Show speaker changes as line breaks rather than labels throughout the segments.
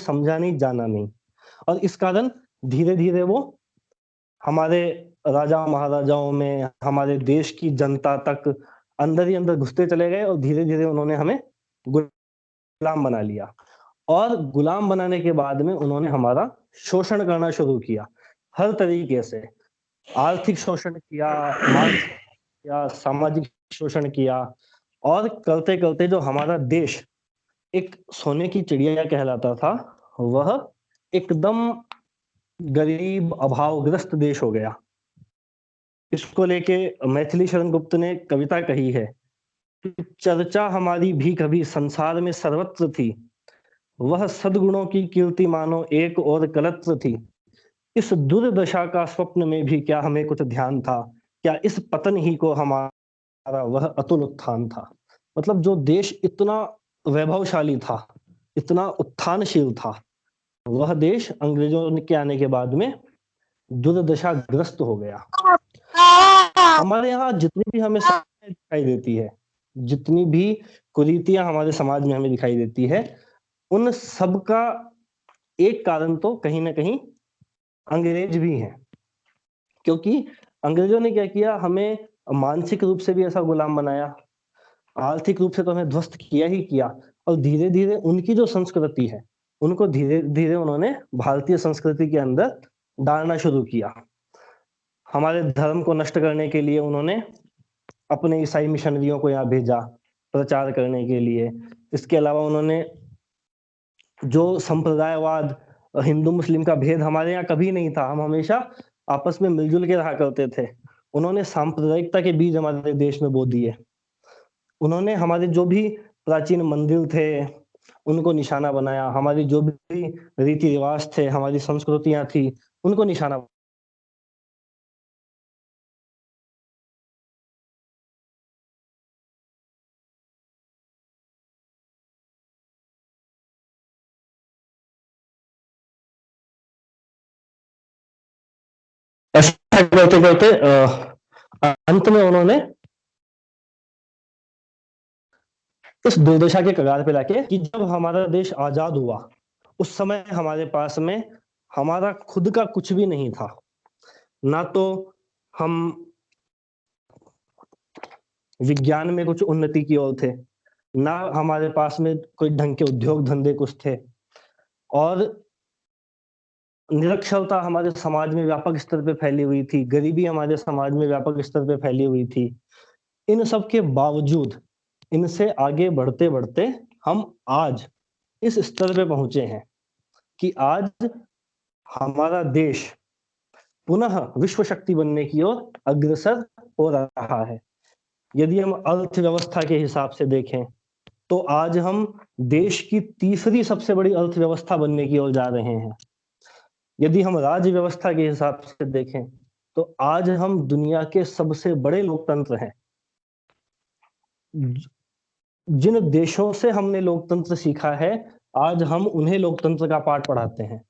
समझा नहीं, जाना नहीं, और इस कारण धीरे धीरे वो हमारे राजा महाराजाओं में, हमारे देश की जनता तक अंदर ही अंदर घुसते चले गए और धीरे धीरे उन्होंने हमें गुलाम बना लिया। और गुलाम बनाने के बाद में उन्होंने हमारा शोषण करना शुरू किया हर तरीके से। आर्थिक शोषण किया, मानसिक किया, सामाजिक शोषण किया, और करते करते जो हमारा देश एक सोने की चिड़िया कहलाता था, वह एकदम गरीब अभावग्रस्त देश हो गया। इसको लेके मैथिली शरण गुप्त ने कविता कही है कि चर्चा हमारी भी कभी संसार में सर्वत्र थी, वह सद्गुणों की कीर्ति मानो एक और कलत्र थी। इस दुर्दशा का स्वप्न में भी क्या हमें कुछ ध्यान था, क्या इस पतन ही को हमारा वह अतुल उत्थान था। मतलब जो देश इतना वैभवशाली था, इतना उत्थानशील था, वह देश अंग्रेजों के आने के बाद में दुर्दशाग्रस्त हो गया। हमारे यहाँ जितनी भी हमें समस्याएं दिखाई देती है, जितनी भी कुरीतियां हमारे समाज में हमें दिखाई देती है, उन सब का एक कारण तो कहीं ना कहीं अंग्रेज भी हैं। क्योंकि अंग्रेजों ने क्या किया, हमें मानसिक रूप से भी ऐसा गुलाम बनाया, आर्थिक रूप से तो हमें ध्वस्त किया ही किया, और धीरे धीरे उनकी जो संस्कृति है, उनको धीरे धीरे उन्होंने भारतीय संस्कृति के अंदर डालना शुरू किया। हमारे धर्म को नष्ट करने के लिए उन्होंने अपने ईसाई मिशनरियों को यहाँ भेजा प्रचार करने के लिए। इसके अलावा उन्होंने जो संप्रदायवाद, हिंदू मुस्लिम का भेद हमारे यहाँ कभी नहीं था, हम हमेशा आपस में मिलजुल के रहा करते थे, उन्होंने सांप्रदायिकता के बीज हमारे देश में बो दिए। उन्होंने हमारे जो भी प्राचीन मंदिर थे उनको निशाना बनाया, हमारी जो भी रीति रिवाज थे, हमारी संस्कृतियां थी, उनको निशाना। ऐसा करते करते अंत में उन्होंने इस दुर्दशा के कगार पे लाके कि जब हमारा देश आजाद हुआ, उस समय हमारे पास में हमारा खुद का कुछ भी नहीं था। ना तो हम विज्ञान में कुछ उन्नति की ओर थे, ना हमारे पास में कोई ढंग के उद्योग धंधे कुछ थे, और निरक्षरता हमारे समाज में व्यापक स्तर पे फैली हुई थी, गरीबी हमारे समाज में व्यापक स्तर पे फैली हुई थी। इन सब के बावजूद, इनसे आगे बढ़ते बढ़ते हम आज इस स्तर पे पहुंचे हैं कि आज हमारा देश पुनः विश्व शक्ति बनने की ओर अग्रसर हो रहा है। यदि हम अर्थव्यवस्था के हिसाब से देखें तो आज हम देश की तीसरी सबसे बड़ी अर्थव्यवस्था बनने की ओर जा रहे हैं। यदि हम राज्य व्यवस्था के हिसाब से देखें तो आज हम दुनिया के सबसे बड़े लोकतंत्र हैं। जिन देशों से हमने लोकतंत्र सीखा है, आज हम उन्हें लोकतंत्र का पाठ पढ़ाते हैं।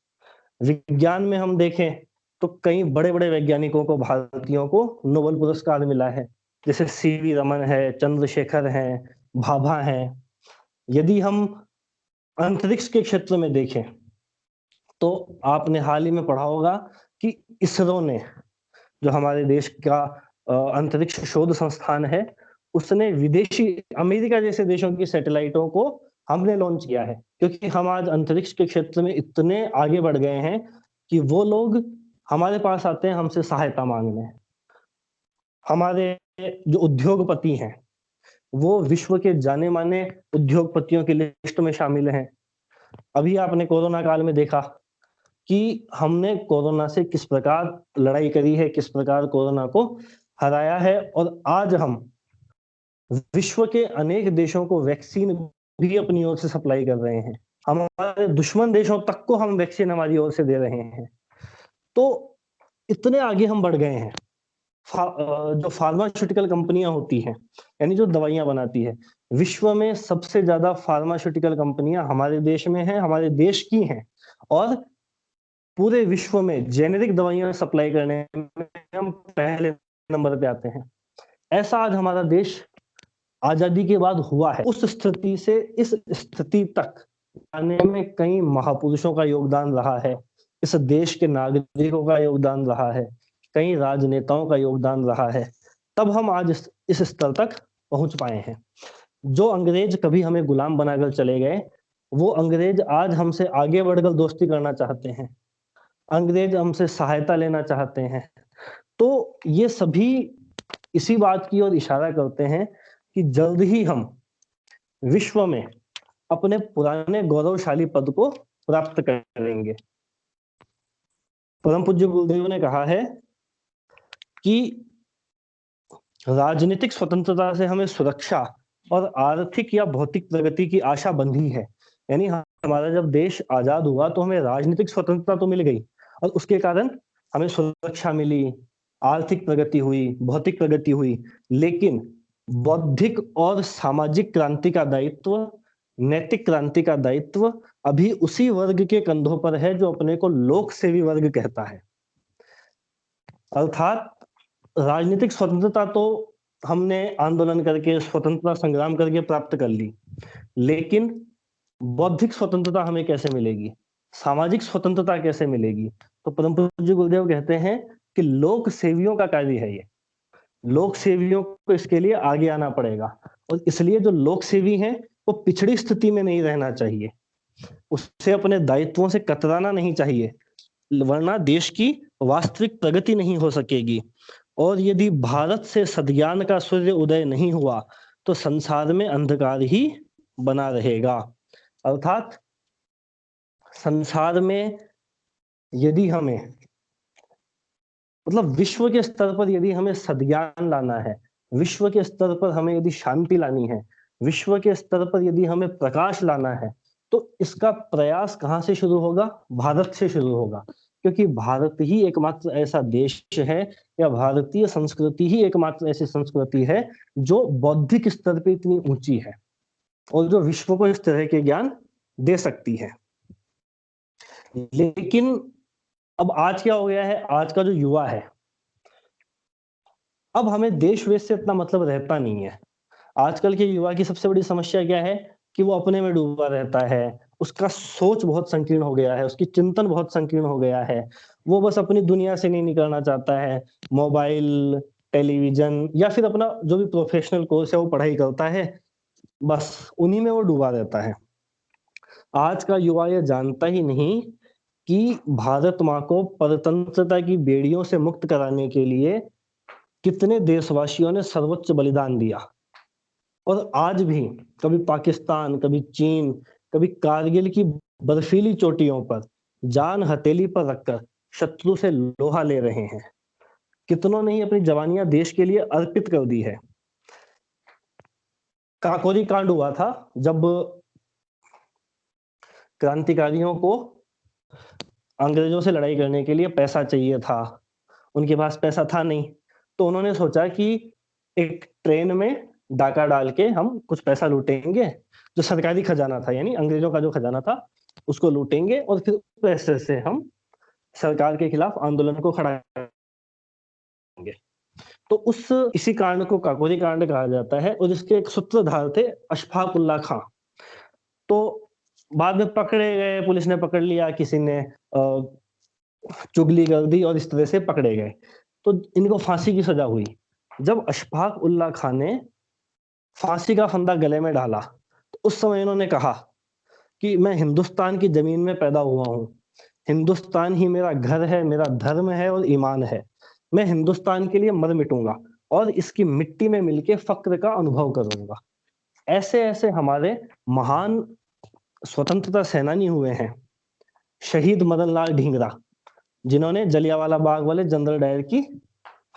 विज्ञान में हम देखें तो कई बड़े बड़े वैज्ञानिकों को, भारतीयों को नोबेल पुरस्कार मिला है, जैसे सीवी रमन है, चंद्रशेखर है, भाभा है। यदि हम अंतरिक्ष के क्षेत्र में देखें तो आपने हाल ही में पढ़ा होगा कि इसरो ने, जो हमारे देश का अंतरिक्ष शोध संस्थान है, उसने विदेशी अमेरिका जैसे देशों की सैटेलाइटों को हमने लॉन्च किया है। क्योंकि हम आज अंतरिक्ष के क्षेत्र में इतने आगे बढ़ गए हैं कि वो लोग हमारे पास आते हैं हमसे सहायता मांगने। हमारे जो उद्योगपति हैं वो विश्व के जाने माने उद्योगपतियों की लिस्ट में शामिल हैं। अभी आपने कोरोना काल में देखा कि हमने कोरोना से किस प्रकार लड़ाई करी है, किस प्रकार कोरोना को हराया है, और आज हम विश्व के अनेक देशों को वैक्सीन भी अपनी ओर से सप्लाई कर रहे हैं। हमारे दुश्मन देशों तक को हम वैक्सीन हमारी ओर से दे रहे हैं। तो इतने आगे हम बढ़ गए हैं। जो फार्मास्यूटिकल कंपनियां होती हैं, यानी जो दवाइयां बनाती है, विश्व में सबसे ज्यादा फार्मास्यूटिकल कंपनियां हमारे देश में हैं, हमारे देश की हैं। और पूरे विश्व में जेनेरिक दवाइयां सप्लाई करने में हम पहले नंबर पे आते हैं। ऐसा आज हमारा देश आजादी के बाद हुआ है। उस स्थिति से इस स्थिति तक आने में कई महापुरुषों का योगदान रहा है, इस देश के नागरिकों का योगदान रहा है, कई राजनेताओं का योगदान रहा है, तब हम आज इस स्तर तक पहुँच पाए हैं। जो अंग्रेज कभी हमें गुलाम बनाकर चले गए, वो अंग्रेज आज हमसे आगे बढ़कर दोस्ती करना चाहते हैं। अंग्रेज हमसे सहायता लेना चाहते हैं। तो ये सभी इसी बात की ओर इशारा करते हैं कि जल्द ही हम विश्व में अपने पुराने गौरवशाली पद को प्राप्त करेंगे। परम पूज्य गुरुदेव ने कहा है कि राजनीतिक स्वतंत्रता से हमें सुरक्षा और आर्थिक या भौतिक प्रगति की आशा बंधी है। यानी हमारा जब देश आजाद हुआ तो हमें राजनीतिक स्वतंत्रता तो मिल गई और उसके कारण हमें सुरक्षा मिली, आर्थिक प्रगति हुई, भौतिक प्रगति हुई, लेकिन बौद्धिक और सामाजिक क्रांति का दायित्व, नैतिक क्रांति का दायित्व अभी उसी वर्ग के कंधों पर है जो अपने को लोक सेवी वर्ग कहता है। अर्थात राजनीतिक स्वतंत्रता तो हमने आंदोलन करके, स्वतंत्रता संग्राम करके प्राप्त कर ली, लेकिन बौद्धिक स्वतंत्रता हमें कैसे मिलेगी, सामाजिक स्वतंत्रता कैसे मिलेगी? तो परम पूज्य गुरुदेव कहते हैं कि लोक सेवियों का कार्य है ये। लोक सेवियों को इसके लिए आगे आना पड़ेगा और इसलिए जो लोक सेवी हैं वो पिछड़ी स्थिति में नहीं रहना चाहिए, उससे अपने दायित्वों से कतराना नहीं चाहिए, वरना देश की वास्तविक प्रगति नहीं हो सकेगी। और यदि भारत से सद्ज्ञान का सूर्य उदय नहीं हुआ तो संसार में अंधकार ही बना रहेगा। अर्थात संसार में यदि हमें, मतलब विश्व के स्तर पर यदि हमें सद्ज्ञान लाना है, विश्व के स्तर पर हमें यदि शांति लानी है, विश्व के स्तर पर यदि हमें प्रकाश लाना है, तो इसका प्रयास कहाँ से शुरू होगा? भारत से शुरू होगा, क्योंकि भारत ही एकमात्र ऐसा देश है या भारतीय संस्कृति ही एकमात्र ऐसी संस्कृति है जो बौद्धिक स्तर पे इतनी ऊंची है और जो विश्व को इस तरह के ज्ञान दे सकती है। लेकिन अब आज क्या हो गया है, आज का जो युवा है, अब हमें देश वेश से इतना मतलब रहता नहीं है। आजकल के युवा की सबसे बड़ी समस्या क्या है कि वो अपने में डूबा रहता है, उसका सोच बहुत संकीर्ण हो गया है, उसकी चिंतन बहुत संकीर्ण हो गया है, वो बस अपनी दुनिया से नहीं निकलना चाहता है। मोबाइल, टेलीविजन या फिर अपना जो भी प्रोफेशनल कोर्स है वो पढ़ाई करता है, बस उन्हीं में वो डूबा रहता है। आज का युवा ये जानता ही नहीं कि भारत माँ को परतंत्रता की बेड़ियों से मुक्त कराने के लिए कितने देशवासियों ने सर्वोच्च बलिदान दिया। और आज भी कभी पाकिस्तान, कभी चीन, कभी कारगिल की बर्फीली चोटियों पर जान हथेली पर रखकर शत्रु से लोहा ले रहे हैं। कितनों ने ही अपनी जवानियां देश के लिए अर्पित कर दी है। काकोरी कांड हुआ था जब क्रांतिकारियों को अंग्रेजों से लड़ाई करने के लिए पैसा चाहिए था, उनके पास पैसा था नहीं, तो उन्होंने सोचा कि एक ट्रेन में डाका डाल के हम कुछ पैसा लूटेंगे, जो सरकारी खजाना था, यानी अंग्रेजों का जो खजाना था उसको लूटेंगे और फिर पैसे से हम सरकार के खिलाफ आंदोलन को खड़ा करेंगे। तो उस इसी कांड को काकोरी कांड कहा जाता है और इसके एक सूत्रधार थे अशफाक उल्लाह खां। तो बाद में पकड़े गए, पुलिस ने पकड़ लिया, किसी ने चुगली कर दी और इस तरह से पकड़े गए, तो इनको फांसी की सजा हुई। जब अशफाक उल्लाह खां ने फांसी का फंदा गले में डाला तो उस समय इन्होंने कहा कि मैं हिंदुस्तान की जमीन में पैदा हुआ हूं, हिंदुस्तान ही मेरा घर है, मेरा धर्म है और ईमान है, मैं हिंदुस्तान के लिए मर मिटूंगा और इसकी मिट्टी में मिलके फक्र का अनुभव करूंगा। ऐसे ऐसे हमारे महान स्वतंत्रता सेनानी हुए हैं। शहीद मदन लाल ढींगरा, जिन्होंने जलियांवाला बाग वाले जनरल डायर की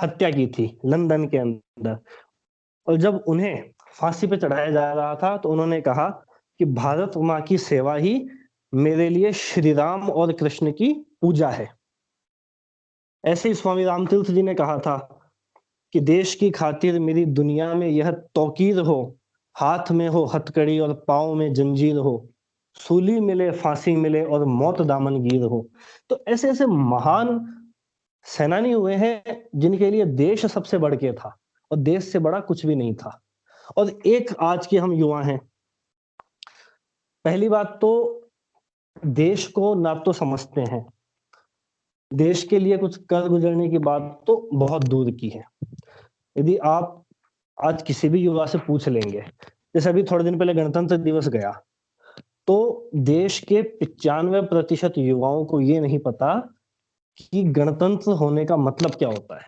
हत्या की थी लंदन के अंदर, और जब उन्हें फांसी पे चढ़ाया जा रहा था तो उन्होंने कहा कि भारत माँ की सेवा ही मेरे लिए श्री राम और कृष्ण की पूजा है। ऐसे ही स्वामी रामतीर्थ जी ने कहा था कि देश की खातिर मेरी दुनिया में यह तौकीर हो, हाथ में हो हथकड़ी और पाँव में जंजीर हो, सूली मिले फांसी मिले और मौत दामनगीर हो। तो ऐसे ऐसे महान सेनानी हुए हैं जिनके लिए देश सबसे बढ़ के था और देश से बड़ा कुछ भी नहीं था। और एक आज के हम युवा हैं, पहली बात तो देश को ना तो समझते हैं। देश के लिए कुछ कर गुजरने की बात तो बहुत दूर की है। यदि आप आज किसी भी युवा से पूछ लेंगे, जैसे अभी थोड़े दिन पहले गणतंत्र दिवस गया, तो देश के 95% युवाओं को ये नहीं पता कि गणतंत्र होने का मतलब क्या होता है,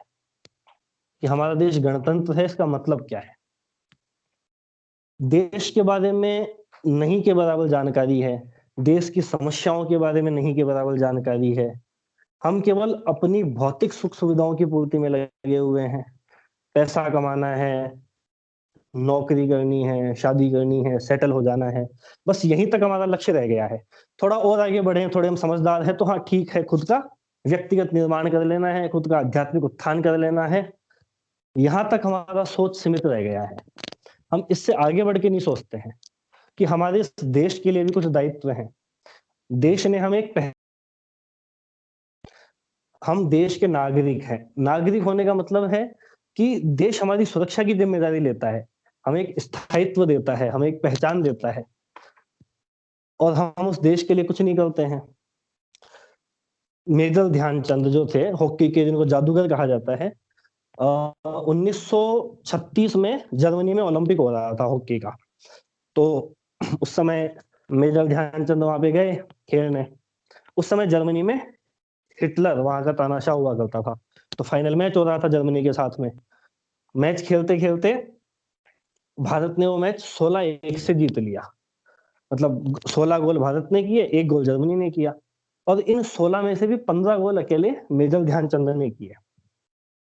कि हमारा देश गणतंत्र है, इसका मतलब क्या है। देश के बारे में नहीं के बराबर जानकारी है, देश की समस्याओं के बारे में नहीं के बराबर जानकारी है। हम केवल अपनी भौतिक सुख-सुविधाओं की पूर्ति में लगे हुए हैं। पैसा कमाना है, नौकरी करनी है, शादी करनी है, सेटल हो जाना है, बस यहीं तक हमारा लक्ष्य रह गया है। थोड़ा और आगे बढ़ें, थोड़े हम समझदार हैं, तो हाँ ठीक है, खुद का व्यक्तिगत निर्माण कर लेना है, खुद का आध्यात्मिक उत्थान कर लेना है, यहाँ तक हमारा सोच सीमित रह गया है। हम इससे आगे बढ़ के नहीं सोचते हैं कि हमारे इस देश के लिए भी कुछ दायित्व हैं। देश ने हमें एक पह हम देश के नागरिक हैं। नागरिक होने का मतलब है कि देश हमारी सुरक्षा की ज़िम्मेदारी लेता है, हमें एक स्थायित्व देता है, हमें एक पहचान देता है और हम उस देश के लिए कुछ नहीं करते हैं। मेजर ध्यानचंद जो थे, हॉकी के जिनको जादूगर कहा जाता है, 1936 में जर्मनी में ओलंपिक हो रहा था हॉकी का। तो उस समय मेजर ध्यानचंद वहाँ पे गए खेलने। उस समय जर्मनी में हिटलर वहाँ का तानाशाह हुआ करता था। तो फाइनल मैच हो रहा था जर्मनी के साथ में। मैच खेलते-खेलते भारत ने वो मैच 16-1 से जीत लिया। मतलब 16 गोल भारत ने किए, 1 गोल जर्मनी ने किया और इन 16 में से भी 15 गोल अकेले मेजर ध्यानचंद ने किए।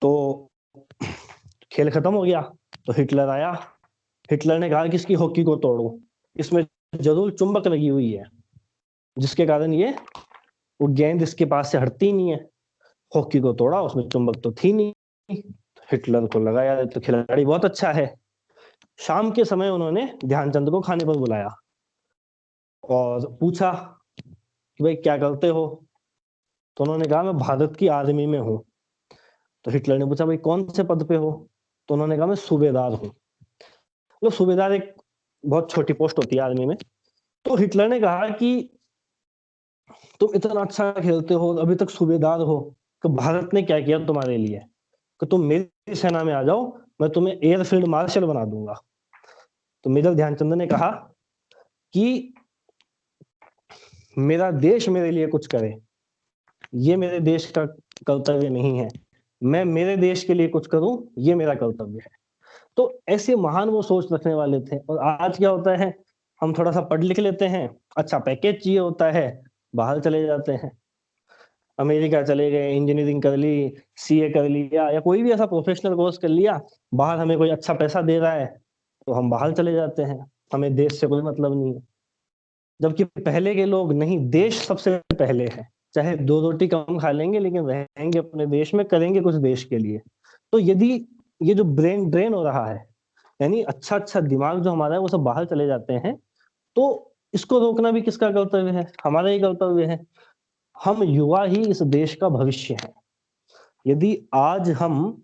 तो खेल खत्म हो गया, तो हिटलर आया। हिटलर ने कहा कि इसकी हॉकी को तोड़ो, इसमें ज़रूर चुंबक लगी हुई है, जिसके कारण ये वो गेंद इसके पास से हटती ही नहीं है। हॉकी को तोड़ा, उसमें चुंबक तो थी नहीं। हिटलर को लगा यार ये तो खिलाड़ी बहुत अच्छा है। शाम के समय उन्होंने ध्यानचंद को खाने पर बुलाया और पूछा कि भाई क्या करते हो? तो उन्होंने कहा मैं भारत की आर्मी में हूँ। तो हिटलर ने पूछा भाई कौन से पद पे हो? तो उन्होंने कहा मैं सूबेदार हूँ। मतलब सूबेदार एक बहुत छोटी पोस्ट होती है आर्मी में। तो हिटलर ने कहा कि तुम इतना अच्छा खेलते हो, अभी तक सूबेदार हो, तो भारत ने क्या किया तुम्हारे लिए? कि तुम मेरी सेना में आ जाओ, मैं तुम्हें एयरफील्ड मार्शल बना दूँगा। तो मेजर ध्यानचंद ने कहा कि मेरा देश मेरे लिए कुछ करे, ये मेरे देश का कर्तव्य नहीं है। मैं मेरे देश के लिए कुछ करूँ, ये मेरा कर्तव्य है। तो ऐसे महान वो सोच रखने वाले थे और आज क्या होता है, हम थोड़ा-सा पढ़ लिख लेते हैं, अच्छा पैकेज चाहिए होता है, बाहर चले जाते हैं। अमेरिका चले गए, इंजीनियरिंग कर ली, सीए कर लिया या कोई भी ऐसा प्रोफेशनल कोर्स कर लिया, बाहर हमें कोई अच्छा पैसा दे रहा है, तो हम बाहर चले जाते हैं, हमें देश से कोई मतलब नहीं है। जबकि पहले के लोग नहीं, देश सबसे पहले है, चाहे 2 रोटी कम खा लेंगे लेकिन रहेंगे अपने देश में, करेंगे कुछ देश के लिए। तो यदि ये जो ब्रेन ड्रेन हो रहा है, यानी अच्छा-अच्छा दिमाग जो हमारा है वो सब बाहर चले जाते हैं, तो इसको रोकना भी किसका कर्तव्य है? हमारा ही कर्तव्य है। हम युवा ही इस देश का भविष्य हैं। यदि आज हम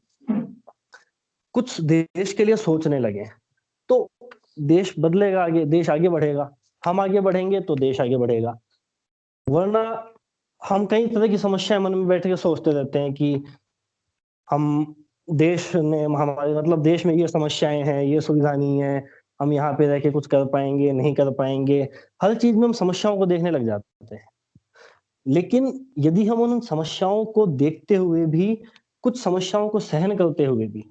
कुछ देश के लिए सोचने लगे, तो देश बदलेगा आगे, देश आगे बढ़ेगा। हम आगे बढ़ेंगे तो देश आगे बढ़ेगा। वरना हम कई तरह की समस्याएँ मन में बैठ के सोचते रहते हैं कि हम देश ने हमारे मतलब देश में ये समस्याएँ हैं, ये सुविधा नहीं है, हम यहाँ पे रह के कुछ कर पाएँगे, नहीं कर पाएँगे। हर चीज़ में हम समस्याओं को देखने लग जाते हैं। लेकिन यदि हम उन समस्याओं को देखते हुए भी, कुछ समस्याओं को सहन करते हुए भी,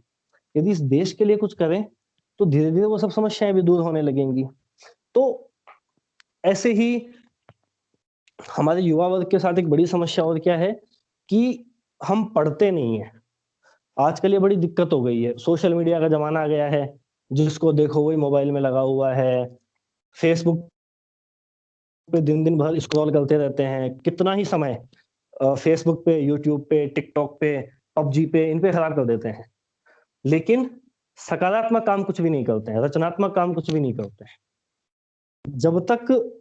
यदि इस देश के लिए कुछ करें, तो धीरे-धीरे वो सब समस्याएँ भी दूर होने लगेंगी। तो ऐसे ही हमारे युवा वर्ग के साथ एक बड़ी समस्या और क्या है कि हम पढ़ते नहीं हैं। आजकल ये बड़ी दिक्कत हो गई है। सोशल मीडिया का ज़माना आ गया है, जिसको देखो वही मोबाइल में लगा हुआ है। फेसबुक पे दिन-दिन भर स्क्रॉल करते रहते हैं। कितना ही समय फेसबुक पे, यूट्यूब पे, टिकटॉक पे, पबजी पे, इन पे खराब कर देते हैं। लेकिन सकारात्मक काम कुछ भी नहीं करते हैं, रचनात्मक काम कुछ भी नहीं करते हैं। जब तक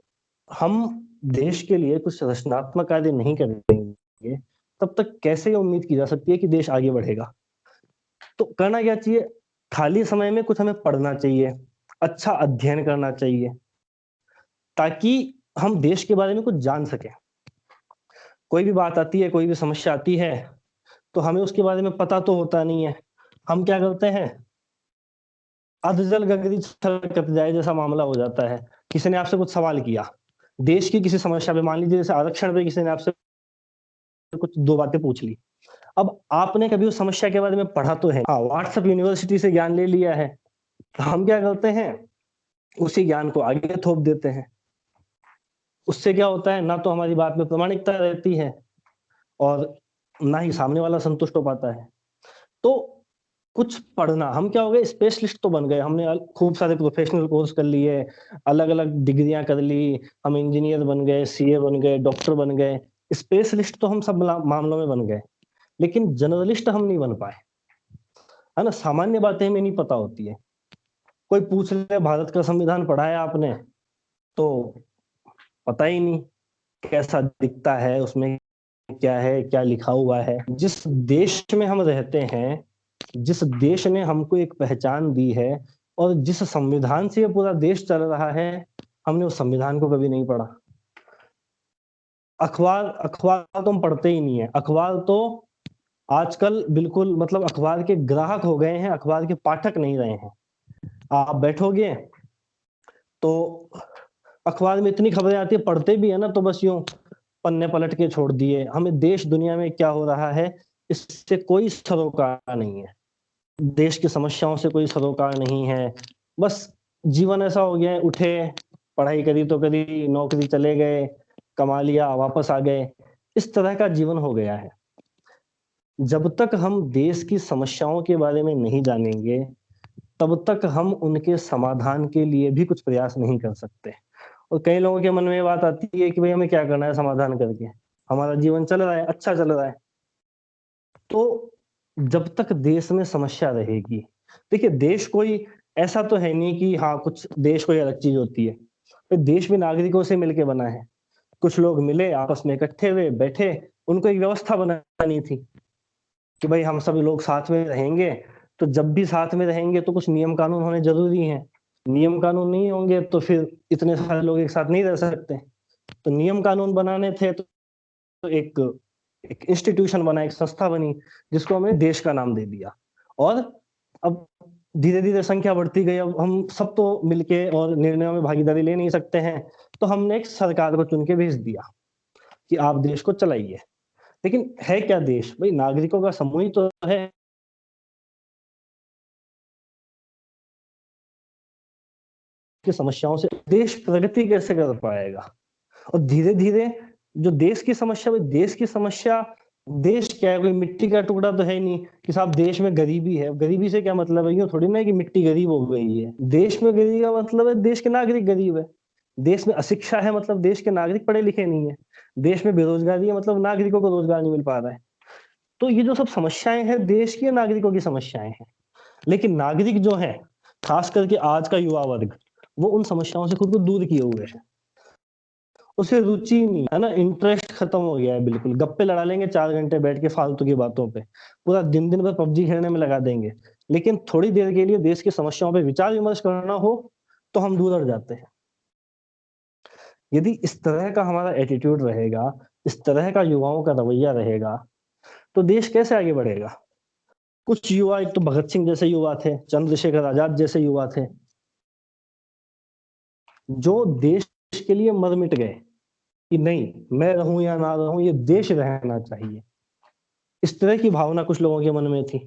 हम देश के लिए कुछ रचनात्मक कार्य नहीं करेंगे, तब तक कैसे ये उम्मीद की जा सकती है कि देश आगे बढ़ेगा? तो करना क्या चाहिए? खाली समय में कुछ हमें पढ़ना चाहिए, अच्छा अध्ययन करना चाहिए। ताकि हम देश के बारे में कुछ जान सकें। कोई भी बात आती है, कोई भी समस्या आती है, तो हमें उसके बारे में पता तो होता नहीं है। हम क्या करते हैं, अधजल गगरी छलकत जाए जैसा मामला हो जाता है। किसी ने आपसे कुछ सवाल किया, देश की किसी समस्या पे, मान लीजिए जैसे आरक्षण पे किसी ने आपसे कुछ 2 बातें पूछ ली। अब आपने कभी उस समस्या के बारे में पढ़ा तो है, हाँ, व्हाट्सएप यूनिवर्सिटी से ज्ञान ले लिया है, तो हम क्या करते हैं, उसी ज्ञान को आगे थोप देते हैं। उससे क्या होता है, ना तो हमारी बात में प्रामाणिकता रहती है और ना ही सामने वाला संतुष्ट हो पाता है। तो कुछ पढ़ना, हम क्या हो गए, स्पेशलिस्ट तो बन गए, हमने खूब सारे प्रोफेशनल कोर्स कर लिए, अलग-अलग डिग्रियाँ कर ली, हम इंजीनियर बन गए, सीए बन गए, डॉक्टर बन गए, स्पेशलिस्ट तो हम सब मामलों में बन गए, लेकिन जनरलिस्ट हम नहीं बन पाए, है ना? सामान्य बातें हमें नहीं पता होती है। कोई पूछ ले भारत का संविधान पढ़ा है आपने? तो पता ही नहीं, कैसा दिखता है, उसमें क्या है, क्या लिखा हुआ है। जिस देश में हम रहते हैं, जिस देश ने हमको एक पहचान दी है और जिस संविधान से ये पूरा देश चल रहा है, हमने उस संविधान को कभी नहीं पढ़ा। अखबार अखबार तो हम पढ़ते ही नहीं है। अखबार तो आजकल बिल्कुल मतलब अखबार के ग्राहक हो गए हैं, अखबार के पाठक नहीं रहे हैं। आप बैठोगे तो अखबार में इतनी खबरें आती है, पढ़ते भी है ना, तो बस यूँ पन्ने पलट के छोड़ दिए। हमें देश दुनिया में क्या हो रहा है, इससे कोई सरोकार नहीं है। देश की समस्याओं से कोई सरोकार नहीं है। बस जीवन ऐसा हो गया है, उठे, पढ़ाई करी तो करी, नौकरी चले गए, कमा लिया, वापस आ गए। इस तरह का जीवन हो गया है। जब तक हम देश की समस्याओं के बारे में नहीं जानेंगे, तब तक हम उनके समाधान के लिए भी कुछ प्रयास नहीं कर सकते। और कई लोगों के मन में ये बात आती है कि भई हमें क्या करना है समाधान करके? हमारा जीवन चल रहा है, अच्छा चल रहा है। तो जब तक देश में समस्या रहेगी, देखिए देश कोई ऐसा तो है नहीं कि हाँ, कुछ देश कोई अलग चीज़ होती है। तो देश भी नागरिकों से मिलके बना है। कुछ लोग मिले, आपस में इकट्ठे हुए, बैठे, उनको एक व्यवस्था बनानी थी कि भई हम सभी लोग साथ में रहेंगे, तो जब भी साथ में रहेंगे तो कुछ नियम कानून होने ज़रूरी हैं। नियम कानून नहीं होंगे तो फिर इतने सारे लोग एक साथ नहीं रह सकते। तो नियम कानून बनाने थे तो एक एक इंस्टीट्यूशन बना, एक संस्था बनी, जिसको हमने देश का नाम दे दिया। और अब धीरे-धीरे संख्या बढ़ती गई, अब हम सब तो मिलके और निर्णयों में भागीदारी ले नहीं सकते हैं, तो हमने एक सरकार को चुन के भेज दिया कि आप देश को चलाइए। लेकिन है क्या देश? भई नागरिकों का समूह ही तो है। की समस्याओं से देश प्रगति कैसे कर पाएगा? और धीरे-धीरे जो देश की समस्या, वो देश की समस्या, देश क्या है, कोई मिट्टी का टुकड़ा तो है ही नहीं कि साहब देश में गरीबी है। गरीबी से क्या मतलब है? यूँ थोड़ी ना है कि मिट्टी गरीब हो गई है। देश में गरीबी का मतलब है देश के नागरिक गरीब है। देश में अशिक्षा है मतलब देश के नागरिक पढ़े-लिखे नहीं है। देश में बेरोज़गारी है मतलब नागरिकों को रोज़गार नहीं मिल पा रहा है। तो ये जो सब समस्याएँ हैं, देश की या नागरिकों की समस्याएँ हैं। लेकिन नागरिक जो हैं, ख़ास करके आज का युवा वर्ग, वो उन समस्याओं से खुद को दूर किए हुए है। उसे रुचि नहीं है ना, इंटरेस्ट खत्म हो गया है बिल्कुल। गप्पे लड़ा लेंगे 4 घंटे बैठ के फालतू की बातों पे। पूरा दिन भर पबजी खेलने में लगा देंगे। लेकिन थोड़ी देर के लिए देश की समस्याओं पे विचार-विमर्श करना हो, तो हम दूर हट जाते हैं। यदि इस तरह का हमारा एटीट्यूड रहेगा, इस तरह का युवाओं का रवैया रहेगा, तो देश कैसे आगे बढ़ेगा? कुछ युवा, एक तो भगत सिंह जैसे युवा थे, चंद्रशेखर आज़ाद जैसे युवा थे, जो देश के लिए मर मिट गए कि नहीं, मैं रहूँ या ना रहूँ, ये देश रहना चाहिए। इस तरह की भावना कुछ लोगों के मन में थी।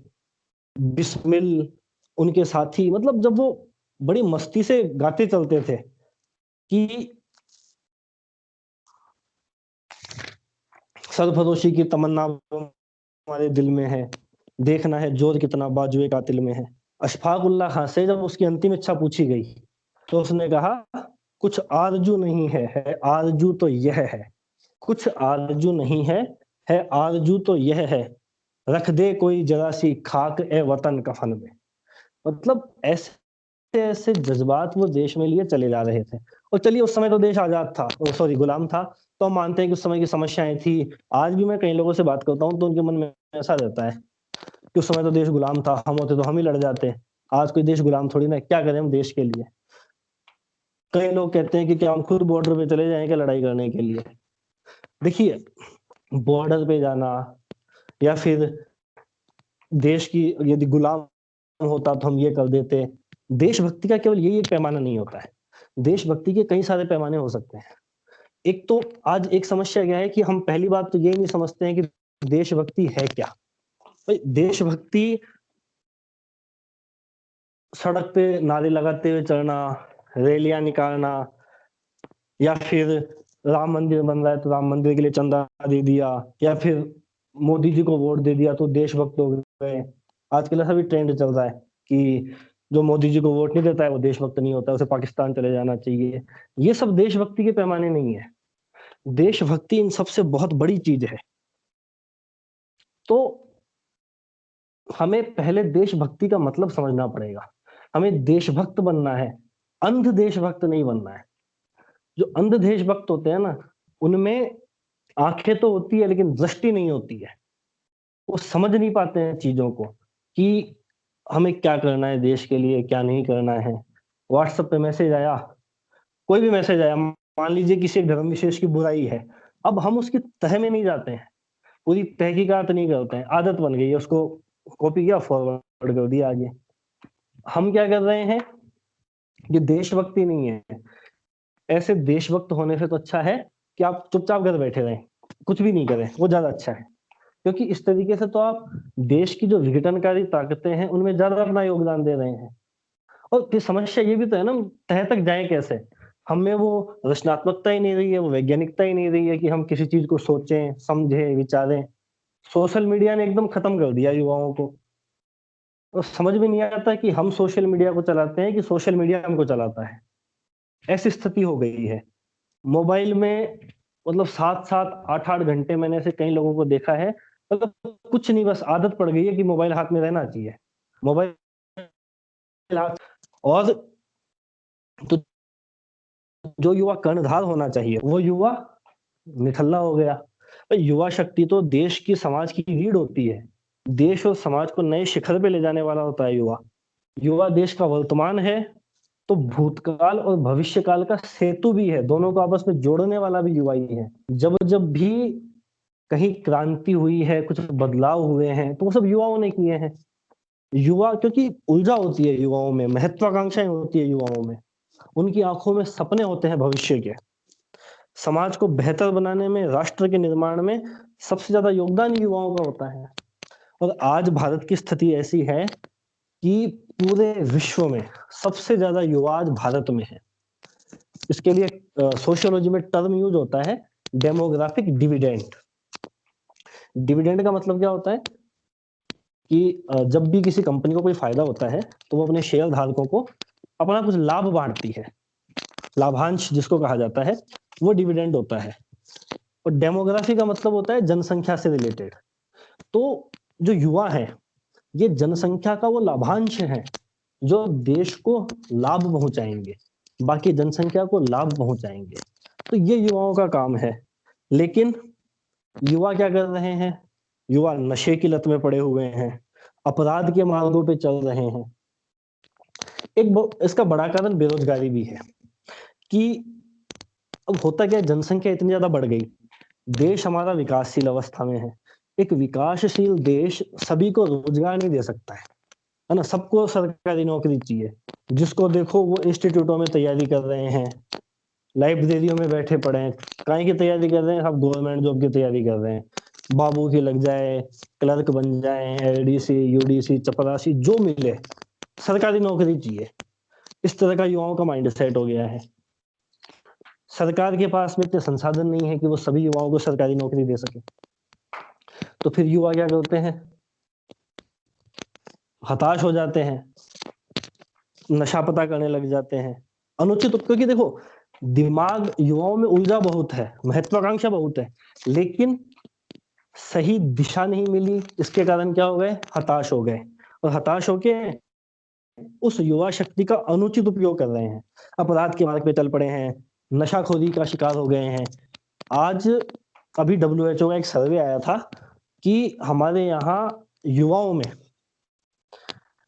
बिस्मिल, उनके साथी, मतलब जब वो बड़ी मस्ती से गाते चलते थे कि सरफरोशी की तमन्ना हमारे दिल में है, देखना है ज़ोर कितना बाजुए कातिल में है। अशफाक उल्लाह खां से जब उसकी अंतिम इच्छा पूछी गई, तो उसने कहा, कुछ आरज़ू नहीं है, आरज़ू तो यह है। कुछ आरज़ू नहीं है, आरज़ू तो यह है। रख दे कोई ज़रा-सी खाक ए वतन कफ़न में। मतलब ऐसे-ऐसे जज़्बात वो देश में लिए चले जा रहे थे। और चलिए उस समय तो देश आज़ाद था, सॉरी गुलाम था, तो हम मानते हैं कि उस समय की समस्याएँ थी। आज भी मैं कई लोगों से बात करता हूँ तो उनके मन में ऐसा रहता है कि उस समय तो देश गुलाम था, हम होते तो हम ही लड़ जाते। आज कोई देश गुलाम थोड़ी ना है, क्या करें हम देश के लिए? कई लोग कहते हैं कि क्या हम खुद बॉर्डर पे चले जाएं क्या लड़ाई करने के लिए। देखिए, बॉर्डर पे जाना या फिर देश की यदि गुलाम होता तो हम ये कर देते। देशभक्ति का केवल यही एक पैमाना नहीं होता है। देशभक्ति के कई सारे पैमाने हो सकते हैं। एक तो आज एक समस्या क्या है कि हम पहली बात तो ये नहीं समझते हैं कि देशभक्ति है क्या? भाई देशभक्ति सड़क पे नारे लगाते हुए चलना, रैलियाँ निकालना या फिर राम मंदिर बन रहा है तो राम मंदिर के लिए चंदा दे दिया या फिर मोदी जी को वोट दे दिया तो देशभक्त हो गए। आजकल ऐसा भी ट्रेंड चल रहा है कि जो मोदी जी को वोट नहीं देता है वो देशभक्त नहीं होता है, उसे पाकिस्तान चले जाना चाहिए। ये सब देशभक्ति के पैमाने नहीं है। देशभक्ति इन सबसे बहुत बड़ी चीज़ है। तो हमें पहले देशभक्ति का मतलब समझना पड़ेगा। हमें देशभक्त बनना है, अंध देशभक्त नहीं बनना है। जो अंध देशभक्त होते हैं ना, उनमें आँखें तो होती है लेकिन दृष्टि नहीं होती है। वो समझ नहीं पाते हैं चीज़ों को कि हमें क्या करना है देश के लिए, क्या नहीं करना है। व्हाट्सएप पे मैसेज आया, कोई भी मैसेज आया, मान लीजिए किसी एक धर्म विशेष की बुराई है, अब हम उसकी तह में नहीं जाते हैं, पूरी तहकीकात नहीं करते हैं, आदत बन गई है, उसको कॉपी किया, फॉरवर्ड कर दिया आगे। हम क्या कर रहे हैं? ये देशभक्ति नहीं है। ऐसे देशभक्त होने से तो अच्छा है कि आप चुपचाप घर बैठे रहें, कुछ भी नहीं करें, वो ज़्यादा अच्छा है। क्योंकि इस तरीके से तो आप देश की जो विघटनकारी ताकतें हैं, उनमें ज़्यादा अपना योगदान दे रहे हैं। और फिर समस्या ये भी तो है ना, तह तक जाएँ कैसे? हम में वो रचनात्मकता ही नहीं रही है, वो वैज्ञानिकता ही नहीं रही है कि हम किसी चीज़ को सोचें, समझें, विचारें। सोशल मीडिया ने एकदम खत्म कर दिया युवाओं को। और समझ में नहीं आता कि हम सोशल मीडिया को चलाते हैं कि सोशल मीडिया हमको चलाता है। ऐसी स्थिति हो गई है। मोबाइल में मतलब 7-7, 8-8 घंटे मैंने ऐसे कई लोगों को देखा है, मतलब कुछ नहीं बस आदत पड़ गई है कि मोबाइल हाथ में रहना चाहिए। मोबाइल हाथ और तो जो युवा कर्णधार होना चाहिए, वो युवा निठल्ला हो गया। युवा शक्ति तो देश की समाज की रीढ़ होती है। देश और समाज को नए शिखर पे ले जाने वाला होता है युवा। युवा देश का वर्तमान है, तो भूतकाल और भविष्यकाल का सेतु भी है, दोनों को आपस में जोड़ने वाला भी युवा ही है। जब भी कहीं क्रांति हुई है, कुछ बदलाव हुए हैं, तो वो सब युवाओं ने किए हैं। युवा क्योंकि ऊर्जा होती है युवाओं में, महत्वाकांक्षाएँ होती है युवाओं में, उनकी आँखों में सपने होते हैं भविष्य के। समाज को बेहतर बनाने में, राष्ट्र के निर्माण में सबसे ज़्यादा योगदान युवाओं का होता है। और आज भारत की स्थिति ऐसी है कि पूरे विश्व में सबसे ज़्यादा युवा आज भारत में है। इसके लिए सोशियोलॉजी में टर्म यूज़ होता है डेमोग्राफिक डिविडेंड। डिविडेंड का मतलब क्या होता है कि जब भी किसी कंपनी को कोई फ़ायदा होता है, तो वो अपने शेयर धारकों को अपना कुछ लाभ बाँटती है। लाभांश जिसको कहा जाता है, वो डिविडेंड होता है। और डेमोग्राफी का मतलब होता है जनसंख्या से रिलेटेड। तो जो युवा हैं, ये जनसंख्या का वो लाभांश हैं, जो देश को लाभ पहुँचाएँगे, बाकी जनसंख्या को लाभ पहुँचाएँगे। तो ये युवाओं का काम है। लेकिन युवा क्या कर रहे हैं? युवा नशे की लत में पड़े हुए हैं, अपराध के मार्गों पे चल रहे हैं। इसका बड़ा कारण बेरोज़गारी भी है कि अब होता क्या है, जनसंख्या इतनी ज़्यादा बढ़ गई, देश हमारा विकासशील अवस्था में है। एक विकासशील देश सभी को रोज़गार नहीं दे सकता है ना? सबको सरकारी नौकरी चाहिए। जिसको देखो वो इंस्टीट्यूटों में तैयारी कर रहे हैं, लाइब्रेरियों में बैठे पड़े हैं। काहे की तैयारी कर रहे हैं? सब गवर्नमेंट जॉब की तैयारी कर रहे हैं। बाबू की लग जाए, क्लर्क बन जाएँ, एडीसी, यूडीसी, चपरासी जो मिले, सरकारी नौकरी चाहिए। इस तरह का युवाओं का माइंडसेट हो गया है। सरकार के पास में इतने संसाधन नहीं है कि वो सभी युवाओं को सरकारी नौकरी दे सके। तो फिर युवा क्या करते हैं? हताश हो जाते हैं, नशा पता करने लग जाते हैं। अनुचित क्योंकि देखो दिमाग युवाओं में ऊर्जा बहुत है, महत्वाकांक्षा बहुत है, लेकिन सही दिशा नहीं मिली, इसके कारण क्या हो गए? हताश हो गए और हताश होके उस युवा शक्ति का अनुचित उपयोग कर रहे हैं। अपराध के मार्ग पे चल पड़े हैं, नशाखोरी का शिकार हो गए हैं। आज अभी डब्ल्यूएचओ का एक सर्वे आया था कि हमारे यहाँ युवाओं में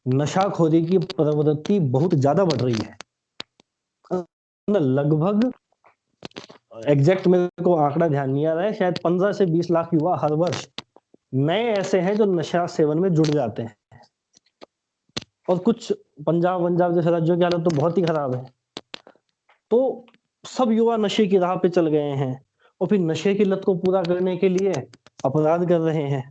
नशाखोरी की प्रवृत्ति बहुत ज़्यादा बढ़ रही है। लगभग एग्जैक्ट मेरे को आंकड़ा ध्यान नहीं आ रहा है, शायद 15 से 20 लाख युवा हर वर्ष नए ऐसे हैं जो नशा सेवन में जुड़ जाते हैं। और कुछ पंजाब जैसे राज्यों की हालत तो बहुत ही खराब है। तो सब युवा नशे की राह पे चल गए हैं और फिर नशे की लत को पूरा करने के लिए अपराध कर रहे हैं।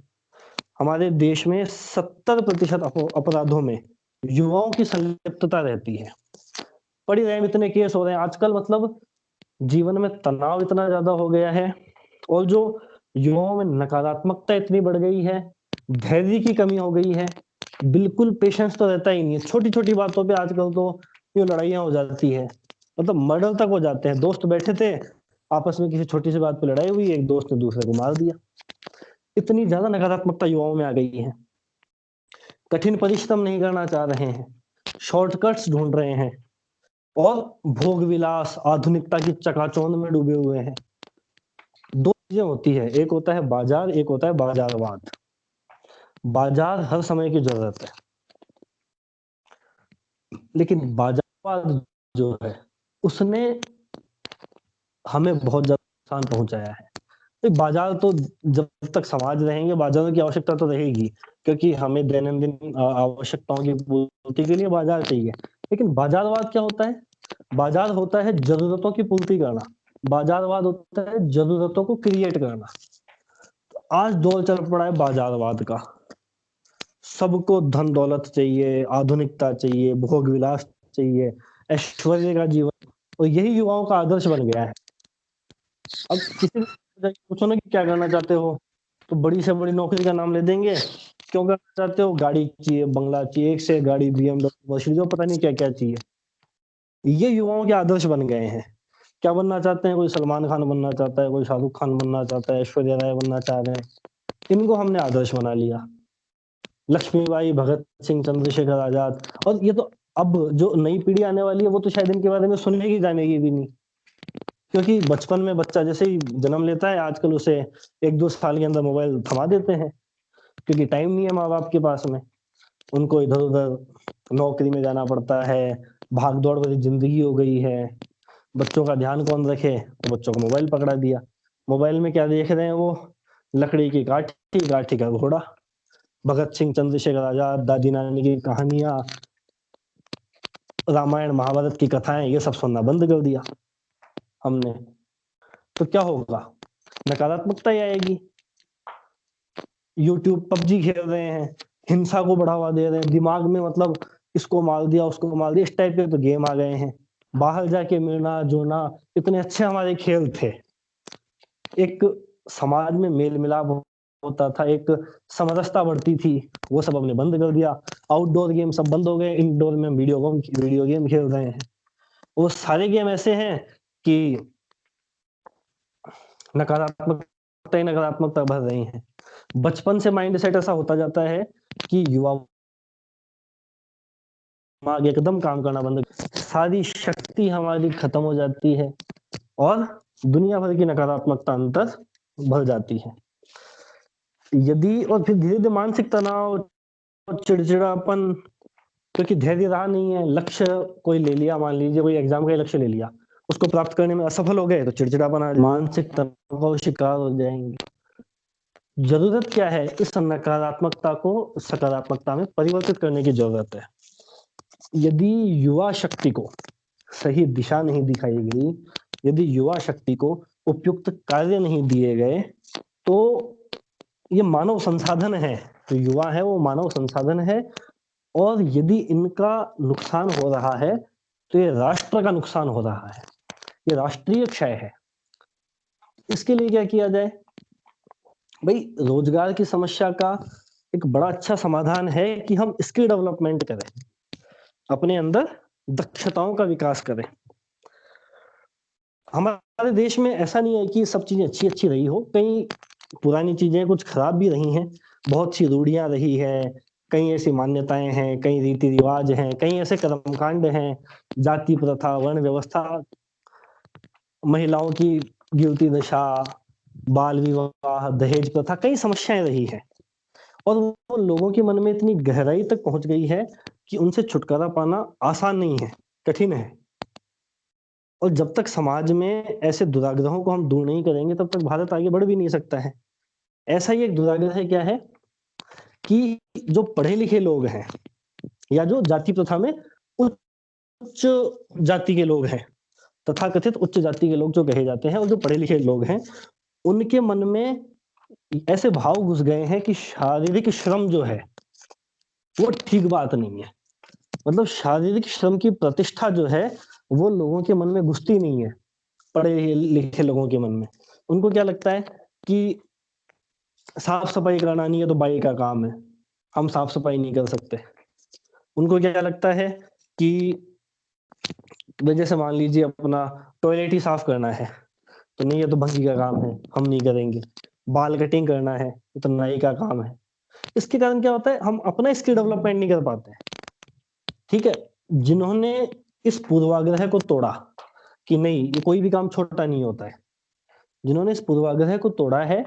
हमारे देश में 70% अपराधों में युवाओं की संलिप्तता रहती है। पड़ी रैम इतने केस हो रहे हैं आजकल, मतलब जीवन में तनाव इतना ज्यादा हो गया है और जो युवाओं में नकारात्मकता इतनी बढ़ गई है, धैर्य की कमी हो गई है, बिल्कुल पेशेंस तो रहता ही नहीं है। छोटी-छोटी बातों पे आजकल तो ये लड़ाइयाँ हो जाती है, मतलब मर्डर तक हो जाते हैं। दोस्त बैठे थे, आपस में किसी छोटी सी बात पे लड़ाई हुई, एक दोस्त ने दूसरे को मार दिया। इतनी ज्यादा नकारात्मकता युवाओं में आ गई है। कठिन परिश्रम नहीं करना चाह रहे हैं, शॉर्टकट्स ढूंढ रहे हैं और भोग विलास आधुनिकता की चकाचौंध में डूबे हुए हैं। दो चीजें होती है, एक होता है बाजार, एक होता है बाजारवाद। बाजार हर समय की जरूरत है, लेकिन बाजारवाद जो है उसने हमें बहुत ज्यादा नुकसान पहुंचाया है। तो बाजार तो जब तक समाज रहेंगे बाजारों की आवश्यकता तो रहेगी, क्योंकि हमें दैनंदिन आवश्यकताओं की पूर्ति के लिए बाजार चाहिए। लेकिन बाजारवाद क्या होता है? बाजार होता है जरूरतों की पूर्ति करना, बाजारवाद होता है जरूरतों को क्रिएट करना। आज दौर चल पड़ा है बाजारवाद का, सबको धन दौलत चाहिए, आधुनिकता चाहिए, भोग विलास चाहिए, ऐश्वर्य का जीवन, और यही युवाओं का आदर्श बन गया है। अब किसी से पूछो ना कि क्या करना चाहते हो, तो बड़ी से बड़ी नौकरी का नाम ले देंगे। क्यों करना चाहते हो? गाड़ी चाहिए, बंगला चाहिए, एक से गाड़ी, BMW, मर्सिडीज, पता नहीं क्या क्या चाहिए। ये युवाओं के आदर्श बन गए हैं। क्या बनना चाहते हैं? कोई सलमान खान बनना चाहता है, कोई शाहरुख खान बनना चाहता है, ऐश्वर्या राय बनना चाह रहे हैं। इनको हमने आदर्श बना लिया। लक्ष्मीबाई, भगत सिंह, चंद्रशेखर आजाद। और ये तो अब जो नई पीढ़ी आने वाली है वो तो शायद इनके बारे में सुनेगी जानेगी भी नहीं, क्योंकि बचपन में बच्चा जैसे ही जन्म लेता है आजकल उसे 1-2 साल के अंदर मोबाइल थमा देते हैं, क्योंकि टाइम नहीं है माँ बाप के पास में। उनको इधर उधर नौकरी में जाना पड़ता है, भाग दौड़ वाली जिंदगी हो गई है, बच्चों का ध्यान कौन रखे, तो बच्चों को मोबाइल पकड़ा दिया। मोबाइल में क्या देख रहे हैं वो? लकड़ी की काठी, काठी का घोड़ा, भगत सिंह, चंद्रशेखर आजाद, दादी नानी की कहानियां, रामायण महाभारत की कथाएं, ये सब सुनना बंद कर दिया हमने। तो क्या होगा? नकारात्मकता ही आएगी। यूट्यूब, पबजी खेल रहे हैं, हिंसा को बढ़ावा दे रहे हैं, दिमाग में मतलब इसको मार दिया, उसको मार दिया, इस टाइप के तो गेम आ गए हैं। बाहर जाके मिलना जुलना, इतने अच्छे हमारे खेल थे, एक समाज में मेल मिलाप होता था, एक समरसता बढ़ती थी, वो सब हमने बंद कर दिया। आउटडोर गेम सब बंद हो गए, इंडोर में वीडियो गेम खेल रहे हैं। वो सारे गेम ऐसे हैं कि नकारात्मकता ही नकारात्मकता भर रही है। बचपन से माइंड सेट ऐसा होता जाता है कि युवा दिमाग एकदम काम करना बंद, सारी शक्ति हमारी खत्म हो जाती है और दुनिया भर की नकारात्मकता अंदर भर जाती है। यदि और फिर धीरे-धीरे मानसिक तनाव और चिड़चिड़ापन, क्योंकि धैर्य रहा नहीं है। लक्ष्य कोई ले लिया, मान लीजिए कोई एग्जाम का लक्ष्य ले लिया, उसको प्राप्त करने में असफल हो गए तो चिड़चिड़ापन आ, मानसिक तनाव का शिकार हो जाएंगे। जरूरत क्या है? इस नकारात्मकता को सकारात्मकता में परिवर्तित करने की जरूरत है। यदि युवा शक्ति को सही दिशा नहीं दिखाई गई, यदि युवा शक्ति को उपयुक्त कार्य नहीं दिए गए, तो ये मानव संसाधन है, जो युवा है वो मानव संसाधन है, और यदि इनका नुकसान हो रहा है तो ये राष्ट्र का नुकसान हो रहा है, ये राष्ट्रीय क्षय है। इसके लिए क्या किया जाए? भाई, रोजगार की समस्या का एक बड़ा अच्छा समाधान है कि हम स्किल डेवलपमेंट करें, अपने अंदर दक्षताओं का विकास करें। हमारे देश में ऐसा नहीं है कि सब चीजें अच्छी अच्छी रही हो, कई पुरानी चीजें कुछ खराब भी रही हैं, बहुत सी रूढ़ियां रही है, कई ऐसी मान्यताएं हैं, कई रीति रिवाज हैं, कई ऐसे कर्मकांड हैं, जाति प्रथा, वर्ण व्यवस्था, महिलाओं की गिरती दशा, बाल विवाह, दहेज प्रथा, कई समस्याएं रही है, और वो लोगों के मन में इतनी गहराई तक पहुंच गई है कि उनसे छुटकारा पाना आसान नहीं है, कठिन है। और जब तक समाज में ऐसे दुराग्रहों को हम दूर नहीं करेंगे, तब तक भारत आगे बढ़ भी नहीं सकता है। ऐसा ही एक दुराग्रह है क्या है कि जो पढ़े-लिखे लोग हैं या जो जाति प्रथा में उच्च जाति के लोग हैं, तथाकथित उच्च जाति के लोग जो कहे जाते हैं और जो पढ़े-लिखे लोग हैं, उनके मन में ऐसे भाव घुस गए हैं कि शारीरिक श्रम जो है, वो ठीक बात नहीं है। मतलब शारीरिक श्रम की प्रतिष्ठा जो है, वो लोगों के मन में घुसती नहीं है, पढ़े-लिखे लोगों के मन में। उनको क्या लगता है कि साफ-सफाई कराना नहीं है तो बाई का काम है, हम साफ-सफाई नहीं कर सकते। उनको क्या लगता है कि जैसे मान लीजिए अपना टॉयलेट ही साफ करना है, तो नहीं ये तो भंगी का काम है, हम नहीं करेंगे। बाल कटिंग करना है, ये तो नाई का काम है। इसके कारण क्या होता है, हम अपना स्किल डेवलपमेंट नहीं कर पाते हैं, ठीक है? जिन्होंने इस पूर्वाग्रह को तोड़ा कि नहीं, ये कोई भी काम छोटा नहीं होता है। जिन्होंने इस पूर्वाग्रह को तोड़ा है,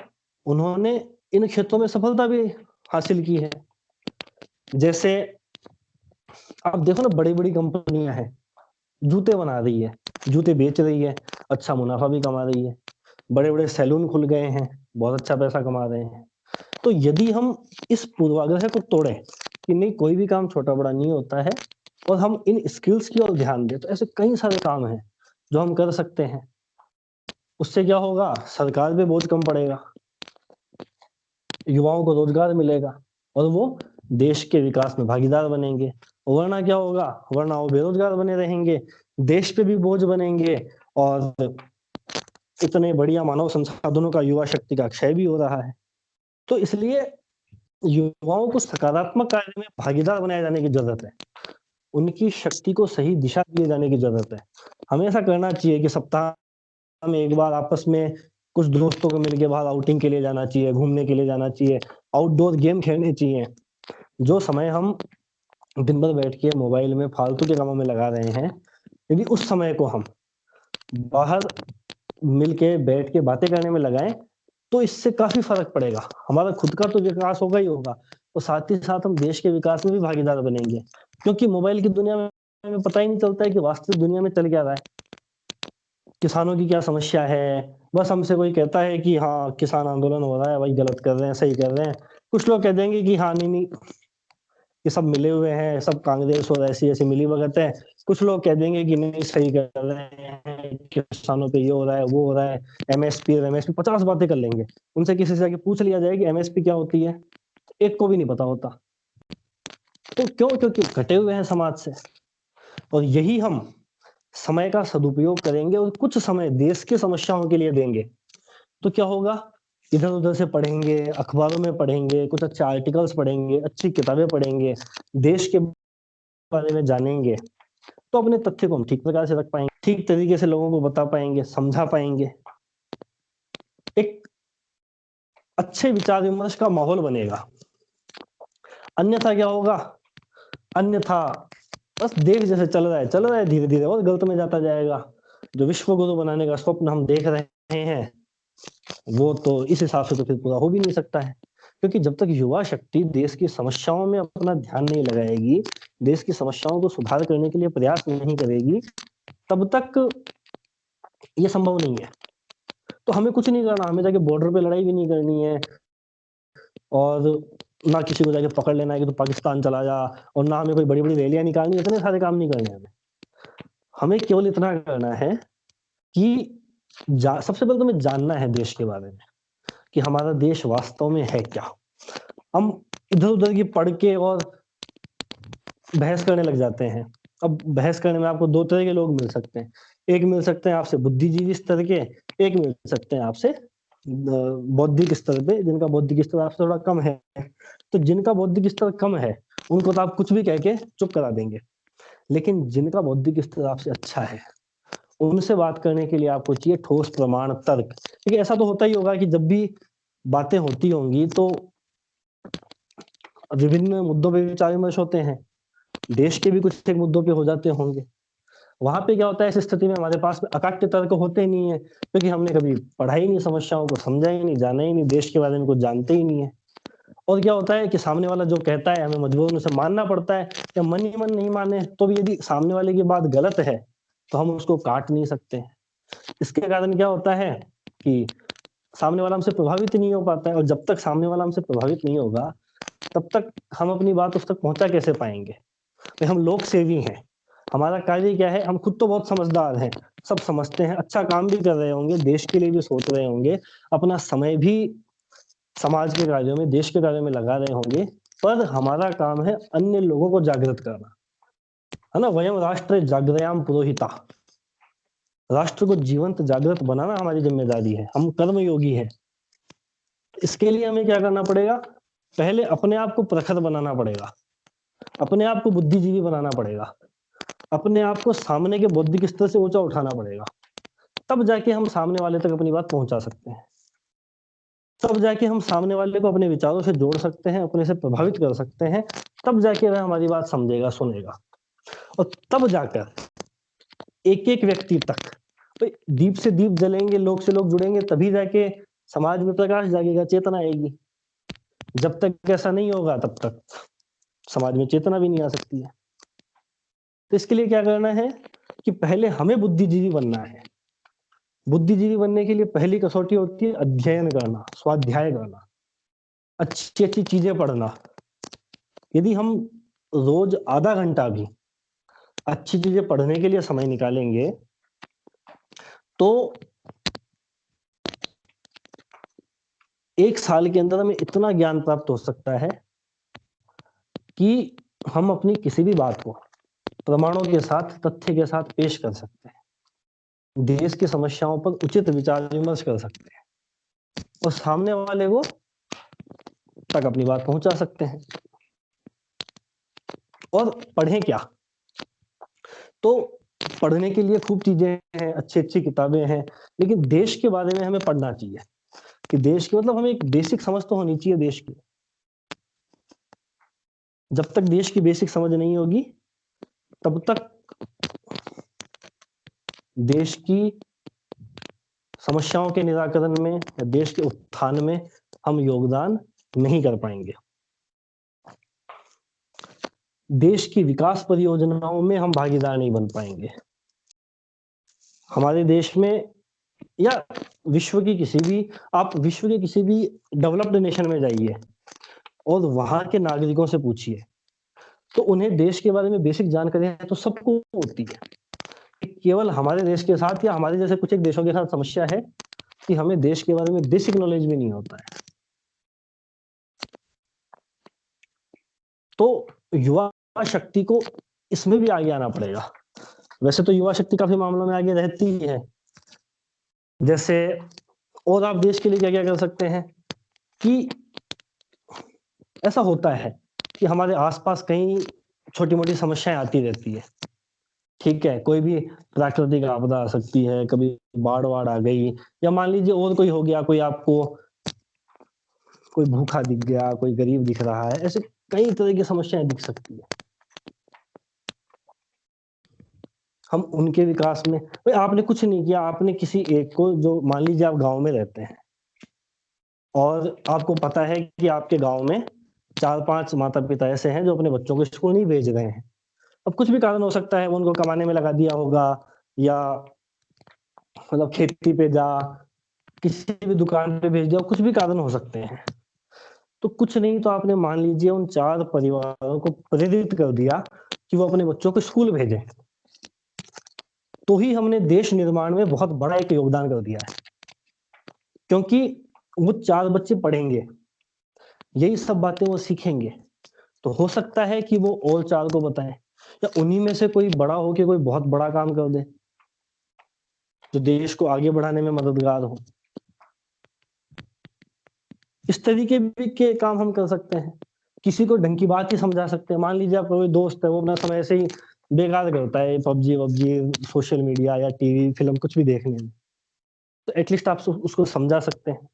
उन्होंने इन क्षेत्रों में सफलता भी हासिल की है। जैसे आप देखो ना बड़ी-बड़ी कंपनियाँ हैं, जूते बना रही है, जूते बेच रही है, अच्छा मुनाफ़ा भी कमा रही है। बड़े-बड़े सैलून खुल गए हैं, बहुत अच्छा पैसा कमा रहे हैं। तो यदि हम इस पूर्वाग्रह को तोड़ें कि नहीं कोई भी काम छोटा-बड़ा नहीं होता है और हम इन स्किल्स की ओर ध्यान दें, तो ऐसे कई सारे काम हैं, जो हम कर सकते हैं। उससे क्या होगा, सरकार पे बोझ कम पड़ेगा, युवाओं को रोज़गार मिलेगा और वो देश के विकास में भागीदार बनेंगे। वरना क्या होगा, वरना वो बेरोज़गार बने रहेंगे, देश पे भी बोझ बनेंगे और इतने बढ़िया मानव संसाधनों का, युवा शक्ति का क्षय भी हो रहा है। तो इसलिए युवाओं को सकारात्मक कार्य में भागीदार बनाए जाने की ज़रूरत है। उनकी शक्ति को सही दिशा दिए जाने की ज़रूरत है। हमें ऐसा करना चाहिए कि सप्ताह में एक बार आपस में कुछ दोस्तों को मिलके बाहर आउटिंग के लिए जाना चाहिए, घूमने के लिए जाना चाहिए, आउटडोर गेम खेलने चाहिए। जो समय हम दिन भर बैठ के मोबाइल में फालतू के कामों में लगा रहे हैं, यदि उस समय को हम बाहर मिलके बैठ के बातें करने में लगाएँ, तो इससे काफ़ी फ़र्क पड़ेगा। हमारा खुद का तो विकास होगा ही होगा और साथ ही साथ हम देश के विकास में भी भागीदार बनेंगे। क्योंकि मोबाइल की दुनिया में हमें पता ही नहीं चलता है कि वास्तविक दुनिया में चल क्या रहा है। किसानों की क्या समस्या है, बस हमसे कोई कहता है कि हाँ, किसान आंदोलन हो रहा है, भाई गलत कर रहे हैं, सही कर रहे हैं। कुछ लोग कह देंगे कि हाँ, नहीं, ये सब मिले हुए हैं, सब कांग्रेस और ऐसी-ऐसी मिलीभगत है। कुछ लोग कह देंगे कि नहीं सही कर रहे हैं, किसानों पे ये हो रहा है, वो हो रहा है, एमएसपी 50 बातें कर लेंगे। उनसे किसी से जाके पूछ लिया जाए कि एमएसपी क्या होती है? एक को भी नहीं पता होता। तो क्यों? क्योंकि कटे हुए हैं समाज से और यही हम समय का सदुपयोग करेंगे और कुछ समय देश की समस्याओं के लिए देंगे, तो क्या होगा? इधर-उधर से पढ़ेंगे, अखबारों में पढ़ेंगे, कुछ अच्छे आर्टिकल्स पढ़ेंगे, अच्छी किताबें पढ़ेंगे, देश के बारे में जानेंगे, तो अपने तथ्य को हम ठीक प्रकार से रख पाएँगे, ठीक तरीके से लोगों को बता पाएँगे, समझा पाएँगे। एक अच्छे विचार-विमर्श का माहौल बनेगा। अन्यथा क्या होगा? अन्यथा बस देश जैसे चल रहा है धीरे-धीरे और गलत में जाता जाएगा। जो विश्व गुरु बनाने का स्वप्न हम देख रहे हैं, वो तो इस हिसाब से तो फिर पूरा हो भी नहीं सकता है। क्योंकि जब तक युवा शक्ति देश की समस्याओं में अपना ध्यान नहीं लगाएगी, देश की समस्याओं को सुधार करने के लिए प्रयास नहीं करेगी, तब तक ये संभव नहीं है। तो हमें कुछ नहीं करना, हमें जाके बॉर्डर पे लड़ाई भी नहीं करनी है और ना किसी को जाके पकड़ लेना है कि तू पाकिस्तान चला जा और ना हमें कोई बड़ी-बड़ी रैलियाँ निकालनी है, इतने सारे काम नहीं करने हैं हमें। हमें केवल इतना करना है कि सबसे पहले तो हमें जानना है देश के बारे में, कि हमारा देश वास्तव में है क्या? हम इधर-उधर की पढ़ के और बहस करने लग जाते हैं। अब बहस करने में आपको 2 तरह के लोग मिल सकते हैं। एक मिल सकते हैं आपसे बुद्धिजीवी स्तर के, एक मिल सकते हैं आपसे बौद्धिक स्तर पे, जिनका बौद्धिक स्तर आपसे थोड़ा कम है। तो जिनका बौद्धिक स्तर कम है, उनको तो आप कुछ भी कह के चुप करा देंगे। लेकिन जिनका बौद्धिक स्तर आपसे अच्छा है, उनसे बात करने के लिए आपको चाहिए ठोस प्रमाण, तर्क। देखिए ऐसा तो होता ही होगा कि जब भी बातें होती होंगी तो विभिन्न मुद्दों पे विचार-विमर्श होते हैं। देश के भी कुछ एक मुद्दों पे हो जाते होंगे। वहाँ पे क्या होता है ऐसी स्थिति में हमारे पास अकाट्य तर्क होते ही नहीं है, क्योंकि हमने कभी पढ़ा ही नहीं समस्याओं को, समझा ही नहीं, जाना ही नहीं, देश के बारे में कुछ जानते ही नहीं है। और क्या होता है कि सामने वाला जो कहता है हमें मजबूरन उसे मानना पड़ता है या मन ही मन नहीं माने तो भी यदि सामने वाले की बात गलत है, तो हम उसको काट नहीं सकते। इसके कारण क्या होता है कि सामने वाला हमसे प्रभावित नहीं हो पाता है, और जब तक सामने वाला हमसे प्रभावित नहीं होगा, तब तक हम अपनी बात उस तक पहुँचा कैसे पाएँगे? भाई हम लोक सेवी हैं, हमारा कार्य क्या है? हम खुद तो बहुत समझदार हैं, सब समझते हैं, अच्छा काम भी कर रहे होंगे, देश के लिए भी सोच रहे होंगे, अपना समय भी समाज के कार्यों में, देश के कार्यों में लगा रहे होंगे, पर हमारा काम है अन्य लोगों को जागृत करना, है ना? वयम राष्ट्रे जागृयाम पुरोहिता, राष्ट्र को जीवंत जागृत बनाना हमारी ज़िम्मेदारी है, हम कर्मयोगी हैं। इसके लिए हमें क्या करना पड़ेगा? पहले अपने आप को प्रखर बनाना पड़ेगा, अपने आप को बुद्धिजीवी बनाना पड़ेगा, अपने आप को सामने के बौद्धिक स्तर से ऊँचा उठाना पड़ेगा। तब जाके हम सामने वाले तक अपनी बात पहुँचा सकते हैं। तब जाके हम सामने वाले को अपने विचारों से जोड़ सकते हैं, अपने से प्रभावित कर सकते हैं, तब जाके वह हमारी बात समझेगा, सुनेगा, और तब जाकर एक-एक व्यक्ति तक, भई दीप से दीप जलेंगे, लोग से लोग जुड़ेंगे, तभी जाके समाज में प्रकाश जागेगा, चेतना आएगी। जब तक ऐसा नहीं होगा, तब तक समाज में चेतना भी नहीं आ सकती है। तो इसके लिए क्या करना है कि पहले हमें बुद्धिजीवी बनना है। बुद्धिजीवी बनने के लिए पहली कसौटी होती है अध्ययन करना, स्वाध्याय करना, अच्छी-अच्छी चीज़ें पढ़ना। यदि हम रोज़ आधा घंटा भी अच्छी चीज़ें पढ़ने के लिए समय निकालेंगे, तो 1 साल के अंदर हमें इतना ज्ञान प्राप्त हो सकता है कि हम अपनी किसी भी बात को प्रमाणों के साथ, तथ्य के साथ पेश कर सकते हैं। देश की समस्याओं पर उचित विचार-विमर्श कर सकते हैं, और सामने वाले को तक अपनी बात पहुँचा सकते हैं। और पढ़ें क्या? तो पढ़ने के लिए खूब चीज़ें हैं, अच्छी-अच्छी किताबें हैं, लेकिन देश के बारे में हमें पढ़ना चाहिए कि देश की मतलब हमें एक बेसिक समझ तो होनी चाहिए देश की। जब तक देश की बेसिक समझ नहीं होगी, तब तक देश की समस्याओं के निराकरण में या देश के उत्थान में हम योगदान नहीं कर पाएँगे। देश की विकास परियोजनाओं में हम भागीदार नहीं बन पाएँगे। हमारे देश में या विश्व के किसी भी डेवलप्ड नेशन में जाइए और वहाँ के नागरिकों से पूछिए, तो उन्हें देश के बारे में बेसिक जानकारियाँ तो सबको होती है। केवल हमारे देश के साथ या हमारे जैसे कुछ एक देशों के साथ समस्या है कि हमें देश के बारे में बेसिक नॉलेज भी नहीं होता है। तो युवा शक्ति को इसमें भी आगे आना पड़ेगा। वैसे तो युवा शक्ति काफ़ी मामलों में आगे रहती ही है। जैसे और आप देश के लिए क्या-क्या कर सकते हैं कि ऐसा होता है कि हमारे आस-पास कई छोटी-मोटी समस्याएँ आती रहती है, ठीक है? कोई भी प्राकृतिक आपदा आ सकती है, कभी बाढ़-वाढ़ आ गई, या मान लीजिए और कोई हो गया, कोई आपको कोई भूखा दिख गया, कोई गरीब दिख रहा है, ऐसे कई तरह की समस्याएँ दिख सकती हैं। हम उनके विकास में भई आपने कुछ नहीं किया, आपने किसी एक को, जो मान लीजिए आप गाँव में रहते हैं और आपको पता है कि आपके गाँव में 4-5 माता-पिता ऐसे हैं जो अपने बच्चों को स्कूल नहीं भेज रहे हैं। अब कुछ भी कारण हो सकता है, वो उनको कमाने में लगा दिया होगा, या मतलब खेती पे जा, किसी भी दुकान पे भेज दिया, कुछ भी कारण हो सकते हैं। तो कुछ नहीं तो आपने मान लीजिए उन 4 परिवारों को प्रेरित कर दिया कि वो अपने बच्चों को स्कूल भेजें। तो ही हमने देश निर्माण में बहुत बड़ा एक योगदान कर दिया है। क्योंकि वो 4 बच्चे पढ़ेंगे, यही सब बातें वो सीखेंगे, तो हो सकता है कि वो और 4 को बताएँ, या उन्हीं में से कोई बड़ा हो के कोई बहुत बड़ा काम कर दे, जो देश को आगे बढ़ाने में मददगार हो। इस तरीके भी के काम हम कर सकते हैं। किसी को ढंग की बात ही समझा सकते हैं। मान लीजिए आपका कोई दोस्त है, वो अपना समय ऐसे ही बेकार करता है पबजी-वबजी, सोशल मीडिया या टीवी, फ़िल्म कुछ भी देखने में। तो एट लीस्ट आप उसको समझा सकते हैं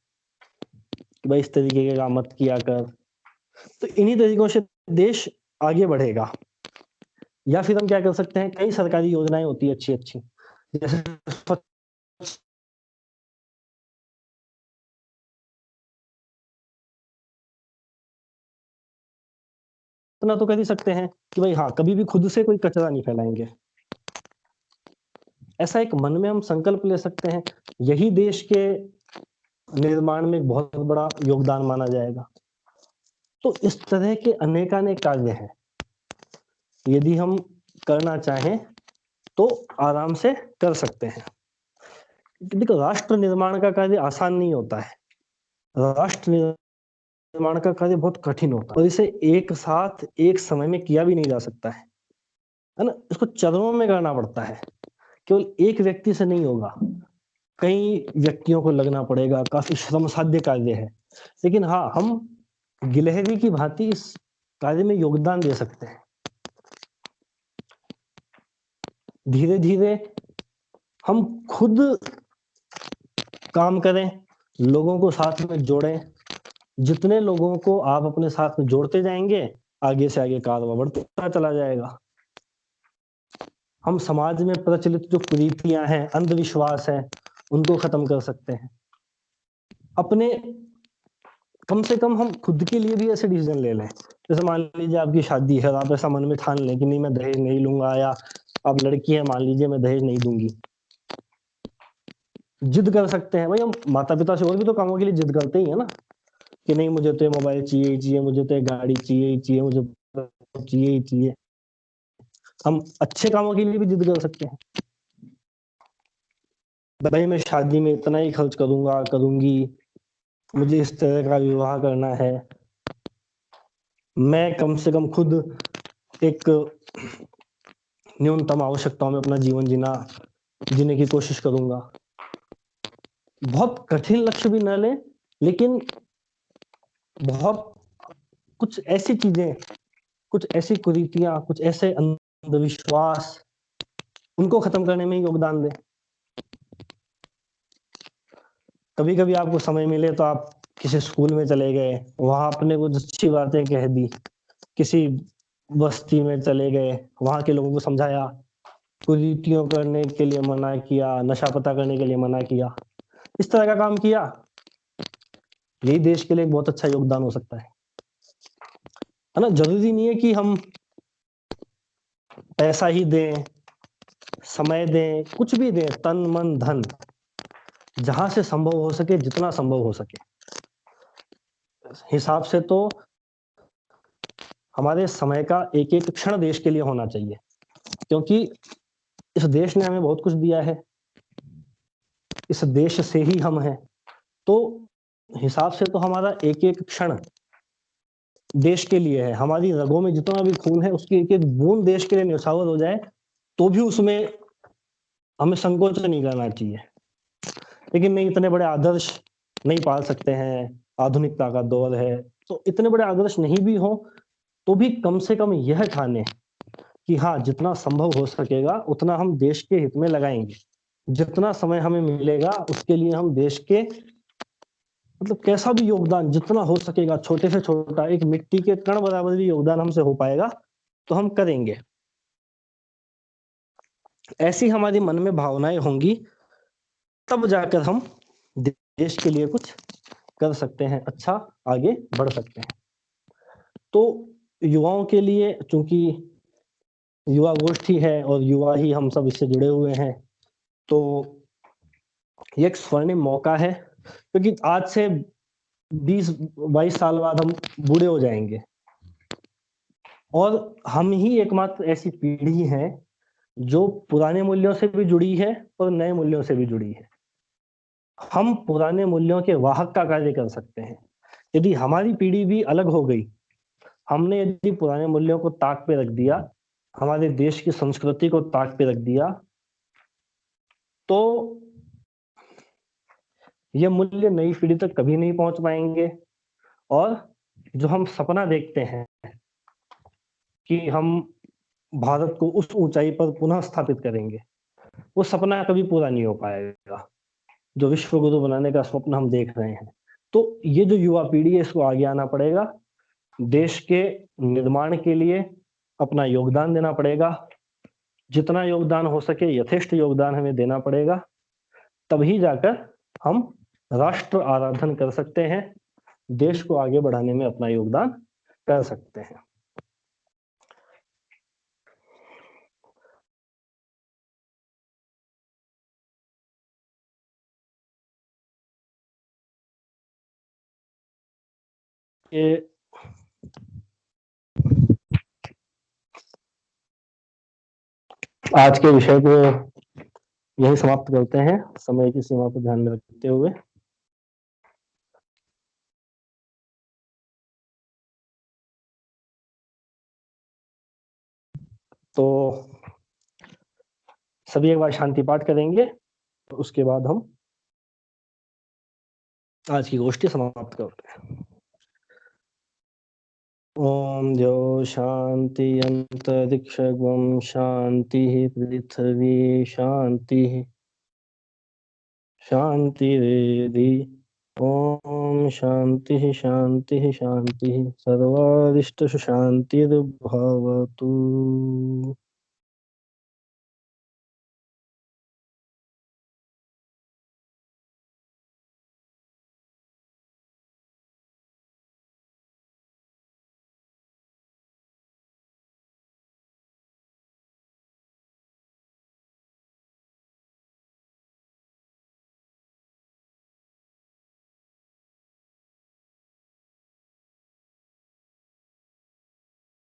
कि भाई इस तरीके के काम मत किया कर। तो इन्हीं तरीकों से देश आगे बढ़ेगा। या फिर हम क्या कर सकते हैं, कई सरकारी योजनाएँ होती हैं अच्छी-अच्छी, जैसे स्वच्छ इतना तो कर ही सकते हैं कि भाई हाँ, कभी भी खुद से कोई कचरा नहीं फैलाएँगे। ऐसा एक मन में हम संकल्प ले सकते हैं, यही देश के निर्माण में एक बहुत बड़ा योगदान माना जाएगा। तो इस तरह के अनेकानेक कार्य हैं, यदि हम करना चाहें तो आराम से कर सकते हैं। देखो, राष्ट्र निर्माण का कार्य आसान नहीं होता है, राष्ट्र निर्माण का कार्य बहुत कठिन होता है और इसे एक साथ एक समय में किया भी नहीं जा सकता है ना? इसको चरणों में करना पड़ता है, केवल एक व्यक्ति से नहीं होगा, कई व्यक्तियों को लगना पड़ेगा, काफी श्रम साध्य कार्य है। लेकिन हाँ, हम गिलहरी की भांति इस कार्य में योगदान दे सकते हैं। धीरे धीरे हम खुद काम करें, लोगों को साथ में जोड़ें। जितने लोगों को आप अपने साथ में जोड़ते जाएंगे, आगे से आगे कारवां बढ़ता चला जाएगा। हम समाज में प्रचलित जो कुरीतियां हैं, अंधविश्वास है, उनको खत्म कर सकते हैं। अपने कम से कम हम खुद के लिए भी ऐसे डिसीजन ले लें, जैसे मान लीजिए आपकी शादी है और आप ऐसा मन में ठान लें कि नहीं, मैं दहेज नहीं लूंगा, या आप लड़की है, मान लीजिए मैं दहेज नहीं दूंगी। जिद कर सकते हैं भाई, हम माता पिता से और भी तो कामों के लिए जिद करते ही है ना, कि नहीं मुझे तो ये मोबाइल चाहिए ही चाहिए, मुझे तो ये गाड़ी चाहिए ही चाहिए, मुझे चाहिए ही चाहिए। हम अच्छे कामों के लिए भी जिद कर सकते हैं, भाई मैं शादी में इतना ही खर्च करूंगा, करूंगी, मुझे इस तरह का विवाह करना है, मैं कम से कम खुद एक न्यूनतम आवश्यकताओं में अपना जीवन जीने की कोशिश करूंगा। बहुत कठिन लक्ष्य भी न लें, लेकिन बहुत कुछ ऐसी चीजें, कुछ ऐसी कुरीतियां, कुछ ऐसे अंधविश्वास, उनको खत्म करने में योगदान दें। कभी कभी आपको समय मिले तो आप किसी स्कूल में चले गए, वहां आपने कुछ अच्छी बातें कह दी, किसी बस्ती में चले गए, वहां के लोगों को समझाया, कुरीतियों करने के लिए मना किया, नशा पता करने के लिए मना किया, इस तरह का काम किया, यही देश के लिए एक बहुत अच्छा योगदान हो सकता है ना? जरूरी नहीं है कि हम पैसा ही दें, समय दें, कुछ भी दें, तन मन धन, जहां से संभव हो सके, जितना संभव हो सके। हिसाब से तो हमारे समय का एक एक क्षण देश के लिए होना चाहिए, क्योंकि इस देश ने हमें बहुत कुछ दिया है, इस देश से ही हम हैं। तो हिसाब से तो हमारा एक एक क्षण देश के लिए है। हमारी रगों में जितना भी खून है, उसकी एक एक बूंद देश के लिए न्यौछावर हो जाए तो भी उसमें हमें संकोच नहीं करना चाहिए। लेकिन नहीं, इतने बड़े आदर्श नहीं पाल सकते हैं, आधुनिकता का दौर है, तो इतने बड़े आदर्श नहीं भी हो तो भी कम से कम यह ठाने कि हाँ, जितना संभव हो सकेगा उतना हम देश के हित में लगाएंगे। जितना समय हमें मिलेगा उसके लिए हम देश के, मतलब कैसा भी योगदान जितना हो सकेगा, छोटे से छोटा, एक मिट्टी के कण बराबर भी योगदान हमसे हो पाएगा तो हम करेंगे। ऐसी हमारी मन में भावनाएं होंगी, तब जाकर हम देश के लिए कुछ कर सकते हैं, अच्छा आगे बढ़ सकते हैं। तो युवाओं के लिए, चूंकि युवा गोष्ठी है और युवा ही हम सब इससे जुड़े हुए हैं, तो ये एक स्वर्णिम मौका है, क्योंकि आज से 20-22 साल बाद हम बूढ़े हो जाएंगे और हम ही एकमात्र ऐसी पीढ़ी है जो पुराने मूल्यों से भी जुड़ी है और नए मूल्यों से भी जुड़ी है। हम पुराने मूल्यों के वाहक का कार्य कर सकते हैं। यदि हमारी पीढ़ी भी अलग हो गई, हमने यदि पुराने मूल्यों को ताक पे रख दिया, हमारे देश की संस्कृति को ताक पे रख दिया, तो ये मूल्य नई पीढ़ी तक कभी नहीं पहुंच पाएंगे। और जो हम सपना देखते हैं कि हम भारत को उस ऊंचाई पर पुनः स्थापित करेंगे, वो सपना कभी पूरा नहीं हो पाएगा। जो विश्व गुरु बनाने का स्वप्न हम देख रहे हैं, तो ये जो युवा पीढ़ी है, इसको आगे आना पड़ेगा, देश के निर्माण के लिए अपना योगदान देना पड़ेगा। जितना योगदान हो सके, यथेष्ट योगदान हमें देना पड़ेगा, तभी जाकर हम राष्ट्र आराधन कर सकते हैं, देश को आगे बढ़ाने में अपना योगदान कर सकते हैं। कि आज के विषय को यही समाप्त करते हैं, समय की सीमा को ध्यान में रखते हुए। तो सभी एक बार शांति पाठ करेंगे, तो उसके बाद हम आज की गोष्ठी समाप्त करते हैं। ओम द्यो शांति अंतरिक्षं शांति पृथ्वी शांति शांतिरेधि। ओम शांति शांति शांति सर्वारिष्ट शांतिर्भवतु।